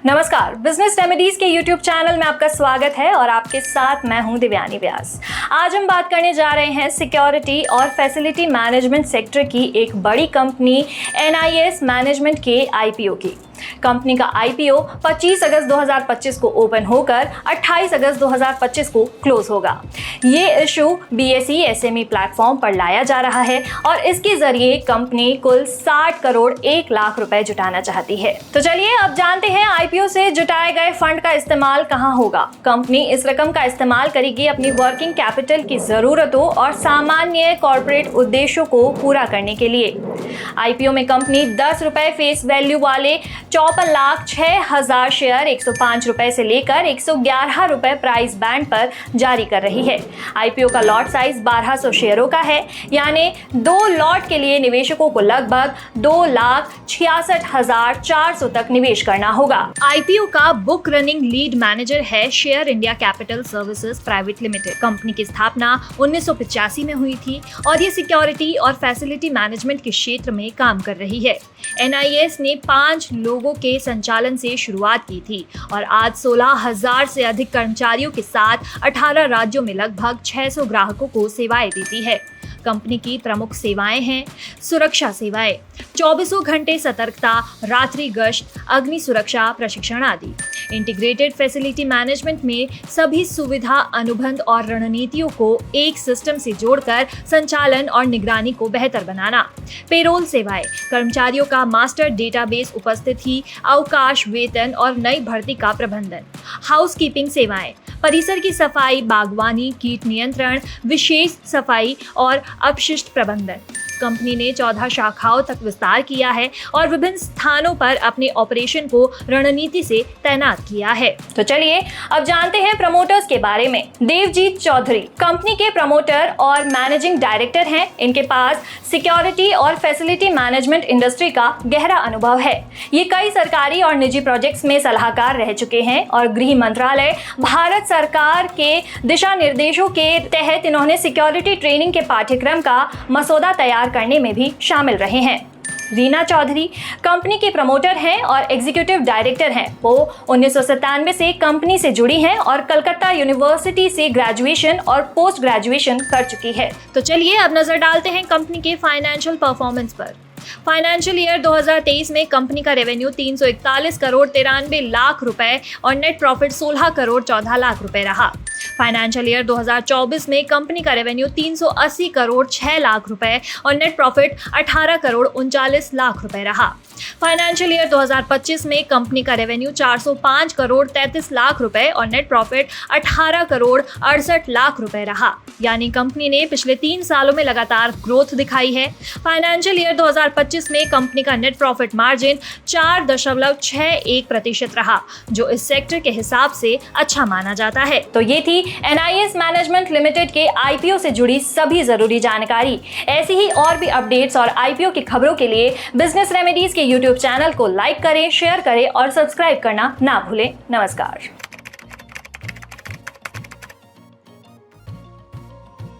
नमस्कार, business remedies के YouTube channel में आपका स्वागत है और आपके साथ मैं हूं दिव्यानी व्यास। आज हम बात करने जा रहे हैं सिक्योरिटी और फैसिलिटी मैनेजमेंट सेक्टर की एक बड़ी कंपनी NIS मैनेजमेंट के IPO की। कंपनी का IPO 25 अगस्त 2025 को ओपन होकर 28 अगस्त 2025 को क्लोज होगा। ये इशू BSE SME प्लेटफॉर्म पर लाया जा रहा है और इसके जरिए कंपनी कुल 60 करोड़ 1 लाख रुपए जुटाना चाहती है। तो चलिए अब जानते हैं IPO से जुटाए गए फंड का इस्तेमाल कहां होगा। कंपनी इस रकम का इस्तेमाल करेगी अपनी वर्किंग कैपिटल की जरूरतों और सामान्य कॉर्पोरेट उद्देश्यों को पूरा करने के लिए। IPO में कंपनी 10 रुपए फेस वैल्यू वाले 54,06,000 शेयर 105 रुपए से लेकर 111 रुपए प्राइस बैंड पर जारी कर रही है। IPO का लॉट साइज 1200 शेयरों का है, यानी 2 लॉट के लिए निवेशकों को लगभग 2,66,400 तक निवेश करना होगा। IPO का बुक रनिंग लीड मैनेजर है share India capital services private limited. Company की स्थापना 1985 में हुई थी और ये सिक्योरिटी और फैसिलिटी मैनेजमेंट के क्षेत्र में काम कर रही है। NIS ने 5 लोगों के संचालन से शुरुआत की थी और आज 16,000 से अधिक कर्मचारियों के साथ 18 राज्यों में लगभग 600 ग्राहकों को सेवाएं देती है। कंपनी की प्रमुख सेवाएं हैं सुरक्षा सेवाएं, 24 घंटे सतर्कता, रात्रि गश्त, अग्नि सुरक्षा प्रशिक्षण आदि। इंटीग्रेटेड फैसिलिटी मैनेजमेंट में सभी सुविधा, अनुबंध और रणनीतियों को एक सिस्टम से जोड़कर संचालन और निगरानी को बेहतर बनाना। पेरोल सेवाएं, कर्मचारियों का मास्टर डेटाबेस उपस्थिति, अवकाश, वेतन और नई भर्ती का प्रबंधन। हाउसकीपिंग सेवाएं, परिसर की सफाई, बागवानी, कीट नियंत्रण, विशेष सफाई और अपशिष्ट प्रबंधन। कंपनी ने 14 शाखाओं तक विस्तार किया है और विभिन्न स्थानों पर अपने ऑपरेशन को रणनीति से तैनात किया है। तो चलिए अब जानते हैं प्रमोटर्स के बारे में। देवजीत चौधरी कंपनी के प्रमोटर और मैनेजिंग डायरेक्टर हैं। इनके पास सिक्योरिटी और फैसिलिटी मैनेजमेंट इंडस्ट्री का गहरा अनुभव है। ये कई सरकारी और निजी प्रोजेक्ट्स में सलाहकार रह चुके हैं और गृह मंत्रालय, भारत सरकार के दिशा निर्देशों के तहत इन्होंने सिक्योरिटी ट्रेनिंग के पाठ्यक्रम का मसौदा तैयार करने में भी शामिल रहे हैं। रीना चौधरी कंपनी के प्रमोटर हैं और एग्जीक्यूटिव डायरेक्टर हैं। वो 1997 से कंपनी से जुड़ी हैं और कलकत्ता यूनिवर्सिटी से ग्रेजुएशन और पोस्ट ग्रेजुएशन कर चुकी है। तो चलिए अब नजर डालते हैं कंपनी के फाइनेंशियल परफॉर्मेंस पर। फाइनेंशियल ईयर 2023 में कंपनी का रेवेन्यू 341 करोड़ 93 लाख रुपए और नेट प्रॉफिट 16 करोड़ 14 लाख रुपए रहा। फाइनेंशियल ईयर 2024 में कंपनी का रेवेन्यू 380 करोड़ 6 लाख रुपए और नेट प्रॉफिट 18 करोड़ 39 लाख रुपए रहा। फाइनेंशियल ईयर 2025 में कंपनी का रेवेन्यू 405 करोड़ 33 लाख रुपए और नेट प्रॉफिट 18 करोड़ 68 लाख रुपए रहा। यानी कंपनी ने पिछले 3 सालों में लगातार ग्रोथ दिखाई है। फाइनेंशियल ईयर 2025 में कंपनी का नेट प्रॉफिट मार्जिन 4.61% रहा, जो इस सेक्टर के हिसाब से अच्छा माना जाता है। तो ये थी NIS मैनेजमेंट लिमिटेड के IPO से जुड़ी सभी जरूरी जानकारी। ऐसी ही और भी अपडेट्स और IPO की खबरों के लिए बिजनेस रेमेडीज के YouTube चैनल को लाइक करें, शेयर करें और सब्सक्राइब करना ना भूलें। नमस्कार।